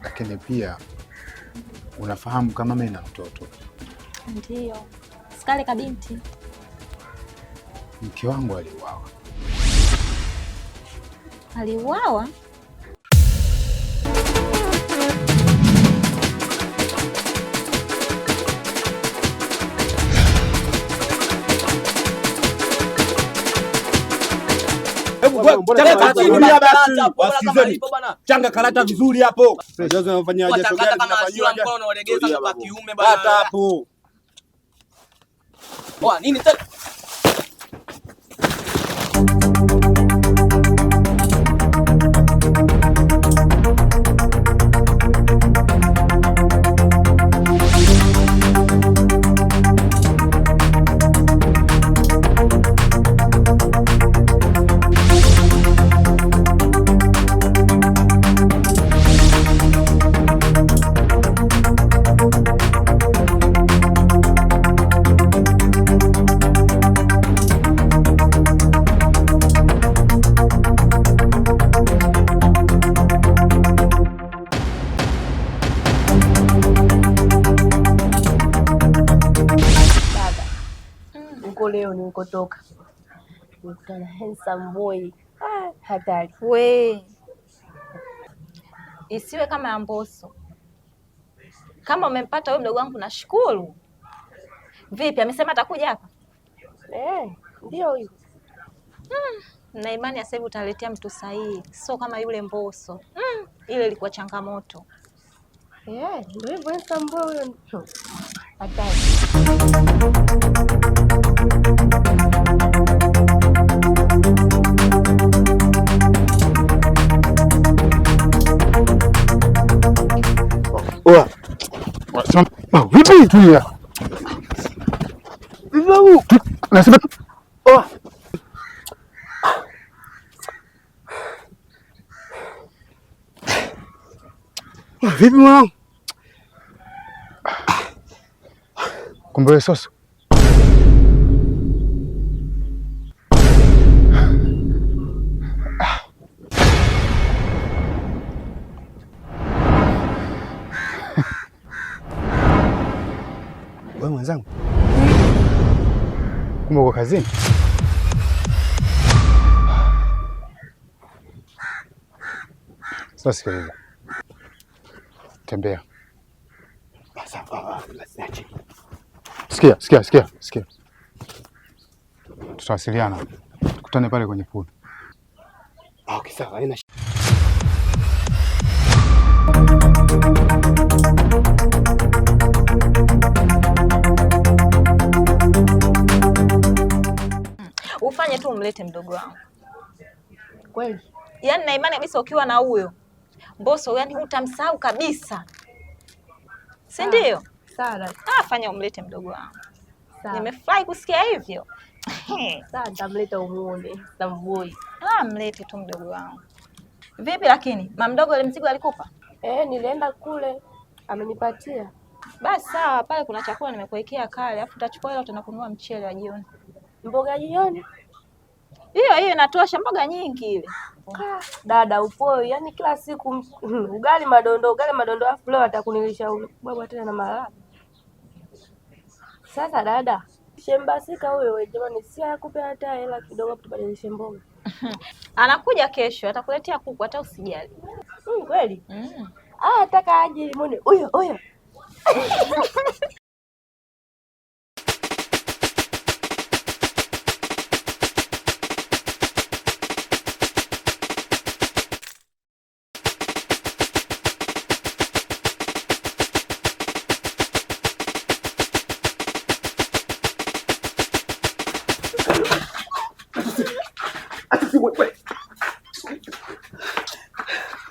lakini pia unafahamu kama mimi na mtoto. Ndio. Sikale kabinti. Mke wangu aliuawa. Aliuawa? Changa karata vizuri hapo. Hapo. Nini tena? Leo nilikotoka nikutana handsome boy hatari. We, isiwe kama ya Mbosso. Kama umempata huyo mdogo wangu nashukuru. Vipi, amesema atakuja hapa? Ndio hiyo. Na imani sasa hivi utaletea mtu sahihi, sio kama yule Mbosso. Ile ilikuwa changamoto. Ndio hivyo handsome boy hatari. Vipi tu ya? Nasema vipi mwanangu? Kumbe wewe Soso. Wewe mwenzangu. Kumbe uko kazini? Sasa sikiliza. Tembea. Sikia. Tutawasiliana. Tukutane pale kwenye pool. Okay, sawa. Haina Ufanye tu umlete mdogo wangu. Kweli? Yaani na imani kabisa ukiwa na huyo Mbosso, yaani hutamsahau kabisa. Si ndio? Sawa. Fanya umlete mdogo wangu. Nimefurahi kusikia hivyo. Sawa, nitamleta umuone Samboi. Mlete tu mdogo wangu. Vipi lakini, mama mdogo ile mzigo alikupa? Nilienda kule amenipatia. Basi sawa, pale kuna chakula nimekuwekea kale, afu utachukua ile utaenda kununua mchele wa jioni. Mboga jioni? Hiyo inatosha, mboga nyingi ile. Dada upoi, yaani kila siku ugali madondo afu leo atakunilisha baba tena na maharagwe. Sasa dada, shembasika huyo jamani, si akupe hata hela kidogo tubadilishe mboga. Anakuja kesho, atakuletea kuku hata usijali. Kweli? Nataka aje muone huyo.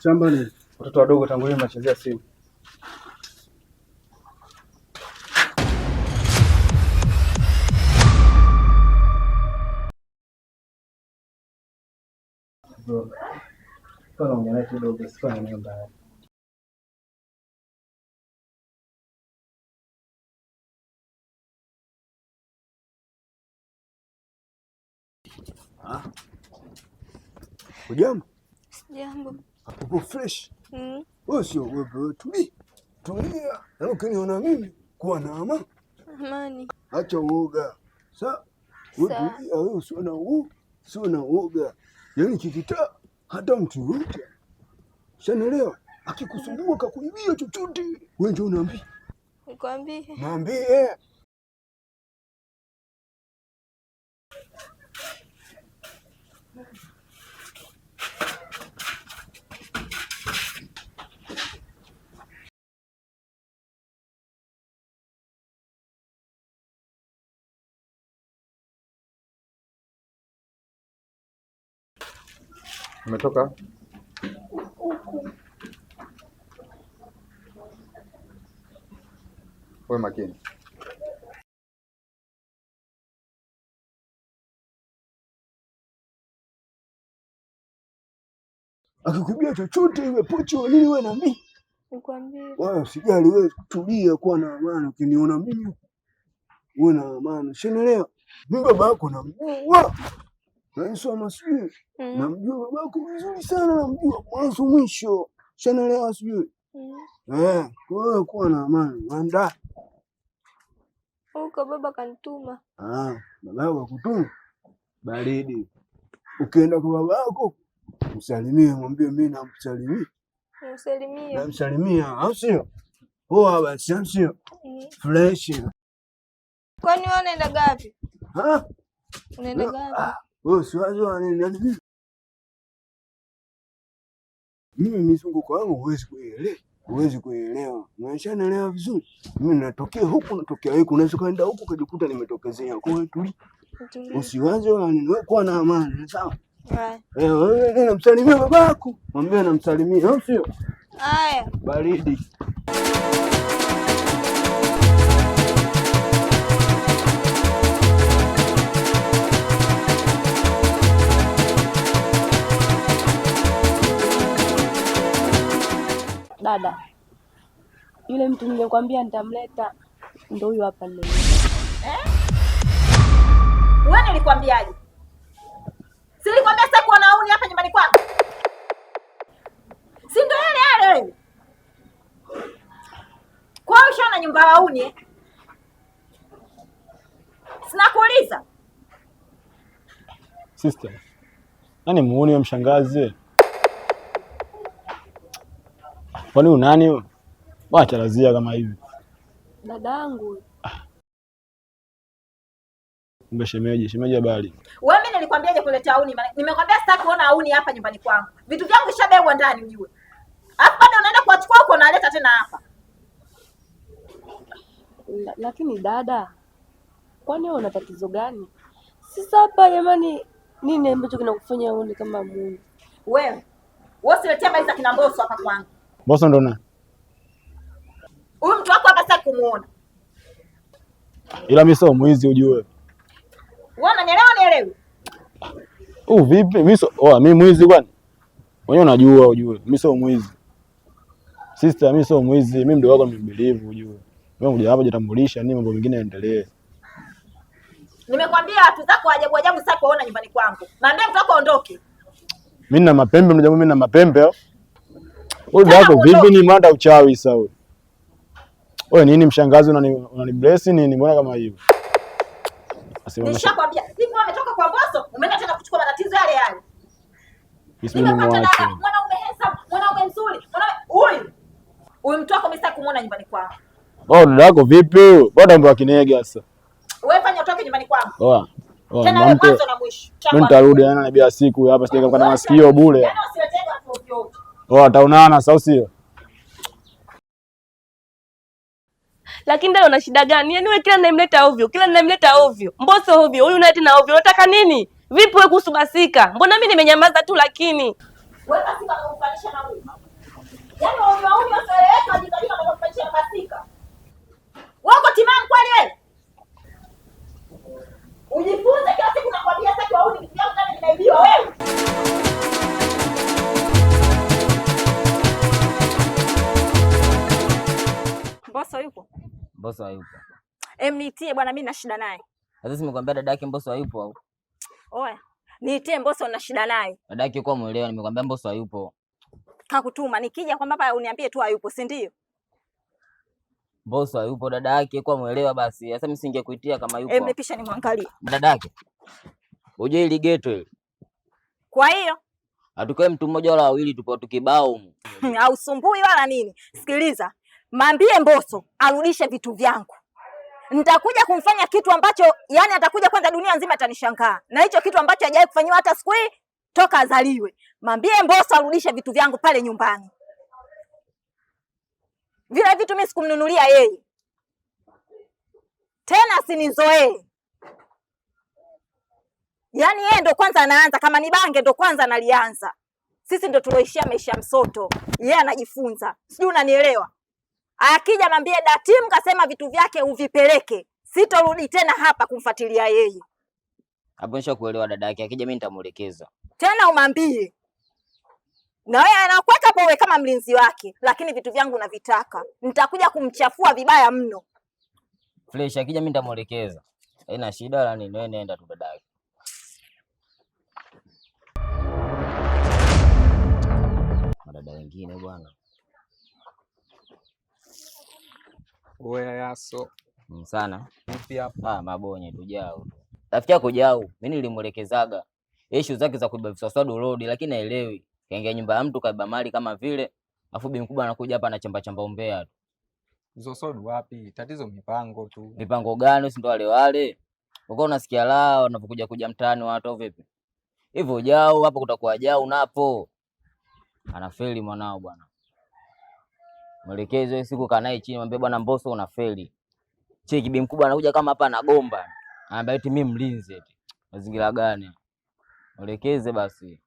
shambani. Watoto wadogo tangu leo wanachezea simu. Kwa naongea kidogo sifanye nini mbaya. Ujambo? Sijambo. Uko fresh? Usiogope, tulia. Na ukiniona mimi kuwa na amani. Acha uoga. Sawa? Wewe usiwe na uoga. Yaani kikitaa hata mtu yote. Shanaelewa? Akikusumbua kakuibia chochote, wewe ndio unaambia. Nikwambie. Mwambie. Umetoka? Wewe makini. Akikubia chochote iwe pocho nini wewe na mimi. Nikwambie. Wewe usijali, wewe tulia, kuwa na amani. Ukiniona mimi uwe na amani. Shanaelewa? Mimi baba yako namjua. Naisoma sijui. Namjua baba yako vizuri sana, namjua mwanzo mwisho. Shanaelewa sijui. Kwa hiyo kuwa na amani. Anda. Uko baba kanituma. Baba yako akutuma? Baridi. Ukienda kwa baba yako msalimie, mwambie mimi namsalimia. Msalimie. Namsalimia, au sio? Poa basi, au sio? Fresh. Kwani wewe unaenda gapi? Unaenda gapi? Wewe siwazi nani mimi? Mimi mizunguko wangu huwezi kuelewa. Umeshanielewa vizuri? Mimi natokea huku natokea huku, unaweza kaenda huku kujikuta nimetokezea. Kwa hiyo tulia. Usiwaze wewe, kuwa na amani, sawa? Wewe namsalimia babako. Mwambie namsalimia, au sio? Haya. Baridi. Dada, yule mtu nilikwambia nitamleta ndio huyo hapa leo. Wewe nilikwambiaje? Silikwambia sasa kuwa nauni hapa nyumbani kwangu. Si ndio yale wewe? Kwa hiyo ushaona nyumba wauni? Sinakuuliza. Sister. Nani muone mshangazi? Kwani unani wewe? Wacha lazia kama hivi. Dadangu. Kumbe shemeji habari. Wewe mimi nilikwambiaje kuleta auni? Nimekwambia sitaki kuona auni hapa nyumbani kwangu. Vitu vyangu vishabebwa ndani ujue. Alafu bado unaenda kuachukua huko unaleta tena hapa. Lakini dada, kwani wewe una tatizo gani? Sasa hapa jamani, nini ambacho kinakufanya uone kama Mungu? Wewe usiletea maiza kina Mbosso hapa kwangu. Mbosso ndo na. Huyu mtu wako hapa sasa kumuona. Ila mimi sio mwizi ujue. Wewe unanielewa nielewi? Vipi? Mimi mwizi kwani? Wewe unajua ujue. Mimi sio mwizi. Sister, mimi sio mwizi. Mimi mdogo wako nimebelieve ujue. Wewe unakuja hapa jitambulisha nini, mambo mengine yaendelee. Nimekwambia watu zako ajabu ajabu sasa kuona nyumbani kwangu. Naambia mtu wako aondoke. Mimi na mapembe, mnajua mimi na mapembe au? Wewe wako vipi ni manda uchawi sasa wewe? Wewe nini mshangazi unani bless nini? Mbona kama hivyo? Nishakwambia, hivi umetoka kwa Mbosso, umeenda tena kuchukua matatizo yale yale. Mwanaume handsome, mwanaume mzuri. Huyu mtu wako mimi sitaki kumuona nyumbani kwangu. Dada yako vipi? Bado ambaye akinege sasa. Wewe fanya utoke nyumbani kwangu. Tena wewe mwanzo na mwisho. Mimi nitarudi na bia siku hapa sije kwa masikio bure. Yaani usiletege watu ovyo. Ataonana sasa sio? Lakini ndio una shida gani? Yaani wewe kila ninayemleta ovyo. Mbosso ovyo, huyu naye tena ovyo. Unataka nini? Vipi wewe kuhusu Basika? Mbona mimi nimenyamaza tu lakini? Wewe Basika unakufanisha na huyu. Yaani wauni wasoeleweka wajikajika na kufanisha na Basika. Wako timamu kweli wewe? Ujifunze kila siku nakwambia sasa wauni vitu vyangu ndani vinaibiwa wewe. Mbosso yupo? Mbosso hayupo. Niitie bwana, mimi na shida naye. Sasa nimekwambia dada yake Mbosso hayupo au? Oya, niitie Mbosso na shida naye. Dada yake kwa muelewa, nimekwambia Mbosso hayupo. Kakutuma nikija kwamba hapa uniambie tu hayupo, si ndio? Bosi hayupo, dada yake kwa muelewa basi. Sasa mimi singekuitia kama yupo. Mnipisha nimwangalie. Dada yake. Uje ili geto ile. Kwa hiyo hatukae mtu mmoja wala wawili, tupo tukibao. Hausumbui wala nini. Sikiliza, mwambie Mbosso arudishe vitu vyangu. Nitakuja kumfanya kitu ambacho yani atakuja kwanza dunia nzima atanishangaa. Na hicho kitu ambacho hajawahi kufanywa hata siku hii toka azaliwe. Mwambie Mbosso arudishe vitu vyangu pale nyumbani. Vile vitu mimi sikumnunulia yeye. Tena asinizoee. Yaani yeye ndo kwanza anaanza, kama ni bange ndo kwanza analianza. Sisi ndo tuloishia maisha msoto. Yeye anajifunza. Sijui unanielewa? Akija mwambie Datim kasema vitu vyake uvipeleke. Sitorudi tena hapa kumfuatilia yeye. Hapo nishakuelewa dada yake. Akija mimi nitamuelekeza. Tena umwambie. Na wewe anakuweka powe kama mlinzi wake, lakini vitu vyangu navitaka. Nitakuja kumchafua vibaya mno. Fresh, akija mimi nitamuelekeza. Haina shida wala nini, wewe nenda tu dada yake. Madada wengine bwana. Oya yaso. Sana. Vipi hapa? Mabonye tu jao. Rafiki yako jao, mimi nilimuelekezaga issue zake za kuiba viswaswadu road, lakini haelewi. Kaingia nyumba ya mtu kaiba mali kama vile, afu bi mkubwa anakuja hapa anachamba chamba umbea tu. Viswaswadu wapi? Tatizo mipango tu. Mipango gani? Si ndo wale wale. Uko unasikia lao wanapokuja kuja mtaani watu au vipi? Hivyo jao hapo kutakuwa jao napo. Anafeli mwanao bwana. Mwelekezo siku kanae chini mwambie bwana Mbosso unafeli. Cheki bi mkubwa anakuja kama hapa anagomba. Anambia eti mimi mlinzi eti. Mazingira gani? Mwelekeze basi.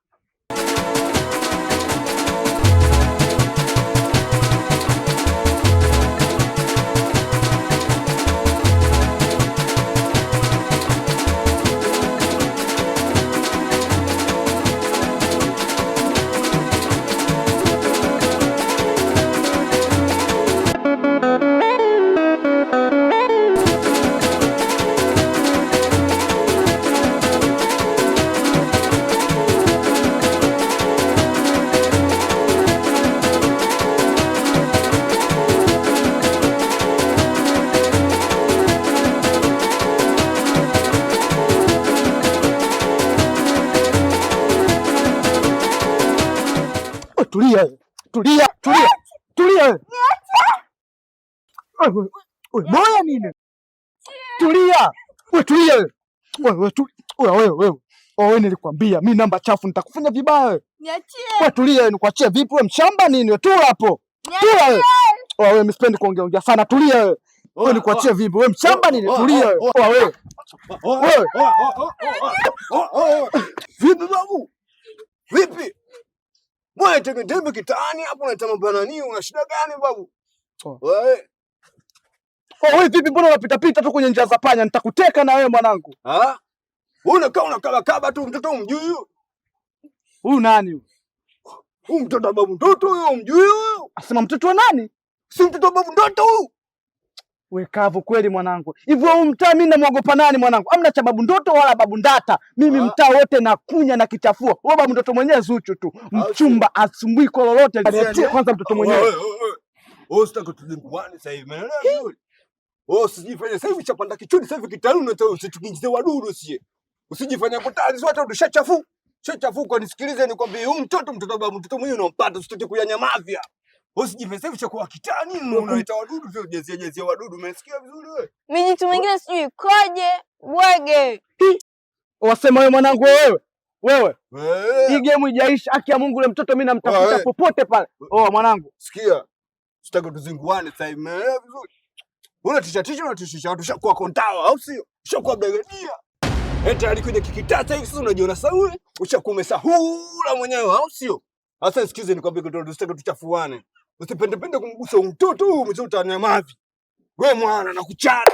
Tulia. Wewe moya nini? Tulia. Wewe nilikwambia mimi namba chafu nitakufanya vibaya. Niachie. Wewe tulia, nikuachie vipi wewe mshamba nini? Wewe tu hapo. Tulia wewe. Wewe mimi sipendi kuongea sana. Tulia wewe. Wewe nikuachie vipi wewe mshamba nini? Tulia wewe. Wewe. Vipi babu? Vipi? Mbona tegembe kitaani hapo unaita mambo nani? Una shida gani babu? Wewe. Wewe vipi mbona unapita pita tu kwenye njia za panya? Nitakuteka na wewe mwanangu. Ah? Wewe unakaa unakaba tu mtoto umjui huyu? Huyu nani huyu? Huyu mtoto babu mtoto huyo umjui huyu? Asema mtoto wa nani? Si mtoto babu mtoto huyu. Wewe kavu kweli mwanangu. Hivyo huu mtaa mimi namuogopa nani mwanangu? Hamna cha babu ndoto wala babu ndata. Mimi mtaa wote nakunya na kichafua. Wewe babu ndoto mwenyewe Zuchu tu. Mchumba asumbui kwa lolote. Kwanza mtoto mwenyewe. Wewe usitaka tudinguane sasa hivi. Umeelewa vizuri? Wewe usijifanye sasa hivi chapanda kichuni sasa hivi kitaluni usitukingize wadudu usiye. Usijifanye kutali sote ulishachafu. Shachafuka nisikilize nikwambie huyu mtoto babu mtoto mwenyewe unampata usitoke kuyanyamavya. Usijifanye sasa hivi chakuwa kitani unaita wadudu sio jezia wadudu umesikia vizuri wewe? Mijitu mingine sijui koje, bwege. Wasema wewe mwanangu wewe. Hii game haijaisha. Haki ya Mungu yule mtoto mimi namtafuta popote pale. Mwanangu. Sikia. Sitaki tuzinguane sasa hivi. Umeelewa vizuri? Unatisha watu shakuwa kontawa au sio? Shakuwa brigadia. Eti alikuja kikitata hivi sasa unajiona sawa? Ushakuwa umesahula mwenyewe au sio? Sasa sikize nikwambie kitu tusitaki tuchafuane. Usipendepende kumgusa mtoto huyu mtoto anyamavi. Wewe mwana nakuchana.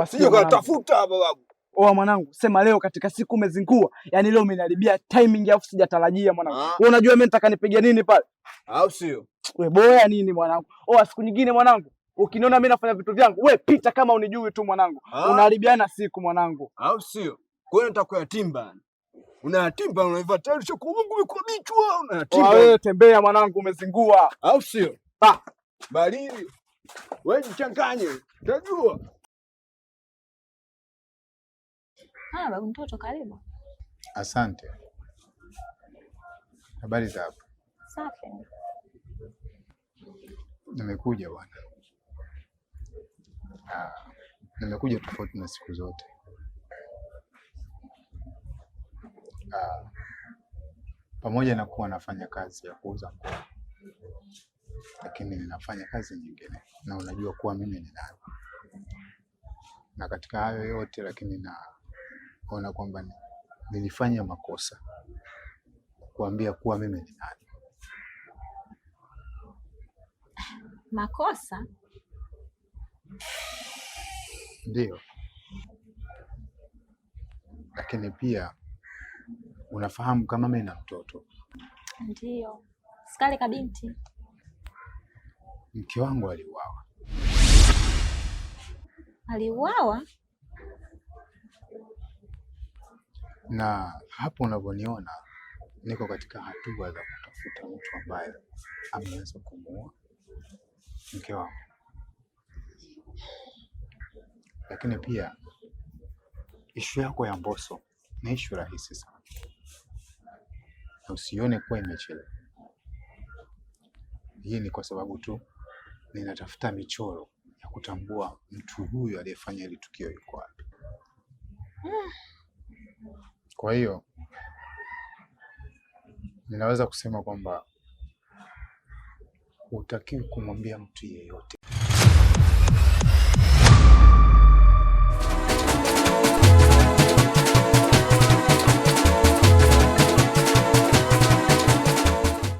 Sije kutafuta babu. Mwanangu, sema leo katika siku umezingua. Yaani leo umeniharibia timing afu sijatarajia mwanangu. Wewe unajua mimi nataka nipige nini pale? Au sio? Wewe boya nini mwanangu? Siku nyingine mwanangu, ukiniona mimi nafanya vitu vyangu, wewe pita kama unijui tu mwanangu. Unaharibiana siku mwanangu. Au sio? Kwa hiyo nitakuya timba. Unayatimba unaivatarisha kwa Mungu kwa bichwa unayatimba. Wewe tembea mwanangu umezingua. Au sio? Bali wewe jichanganye. Unajua? Babu mtoto karibu. Asante. Habari za hapo? Safi. Nimekuja bwana. Nimekuja tofauti na siku zote. Pamoja na kuwa nafanya kazi ya kuuza nguo, lakini ninafanya kazi nyingine, na unajua kuwa mimi ni nani. Na katika hayo yote lakini naona kwamba nilifanya makosa kuambia kuwa mimi ni nani. Makosa? Ndio, lakini pia unafahamu kama mimi na mtoto. Ndio. Sikale kabinti. Mke wangu aliuawa. Aliuawa? Na hapo unavyoniona niko katika hatua za kutafuta mtu ambaye ameweza kumuua mke wangu. Lakini pia ishu yako ya Mbosso ni ishu rahisi sana, na usione kuwa imechelewa. Hii ni kwa sababu tu ninatafuta michoro ya kutambua mtu huyu aliyefanya hili tukio yuko wapi. Kwa hiyo ninaweza kusema kwamba hutakiwi kumwambia mtu yeyote.